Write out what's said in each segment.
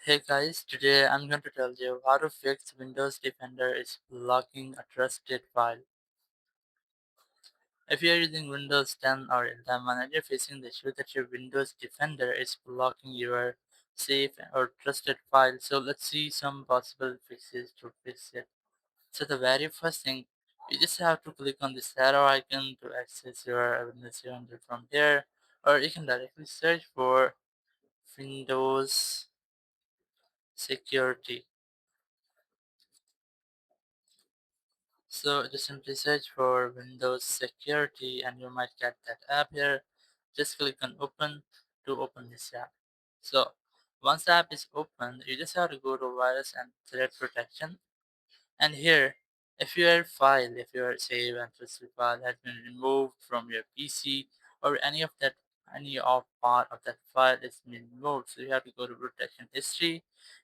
Hey guys, today I'm going to tell you how to fix Windows Defender is blocking a trusted file. If you're using Windows 10 or 11 and you're facing the issue that your Windows Defender is blocking your safe or trusted file, so let's see some possible fixes to fix it. So the very first thing, you just have to click on this arrow icon to access your Windows Defender from here, or you can directly search for Windows Security. So just simply search for Windows Security and you might get that app here. Just click on open to open this app. So once the app is open, you just have to go to virus and threat protection. And here, if your file, if your save and trusted file has been removed from your PC or any of part of that file is been removed, so you have to go to protection history,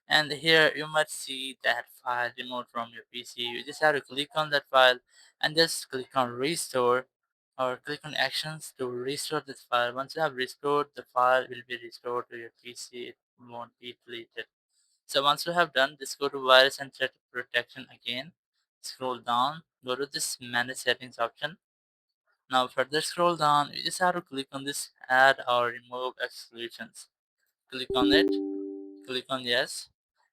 and here you might see that file removed from your PC. You just have to click on that file and just click on restore or click on actions to restore this file. Once you have restored, the file will be restored to your PC. It won't be deleted. So once you have done this, go to virus and threat protection again. Scroll down, go to this manage settings option. Now further scroll down, you just have to click on this add or remove exclusions. Click on it, click on yes,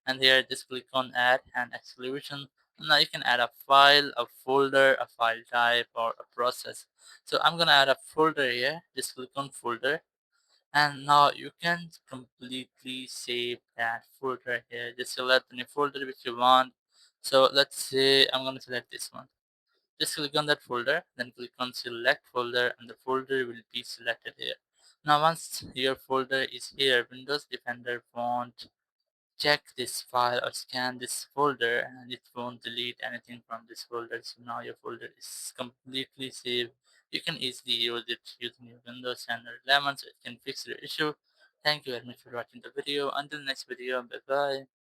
and here just click on add and exclusion. Now you can add a file, a folder, a file type, or a process. So I'm gonna add a folder here. Just click on folder, and now you can completely save that folder here. Just select any folder which you want. So let's say I'm going to select this one. Just click on that folder, then click on select folder, and the folder will be selected here. Now once your folder is here, Windows Defender won't check this file or scan this folder, and it won't delete anything from this folder. So now your folder is completely safe. You can easily use it using your Windows 10 or 11, so it can fix your issue. Thank you very much for watching the video. Until next video, bye bye.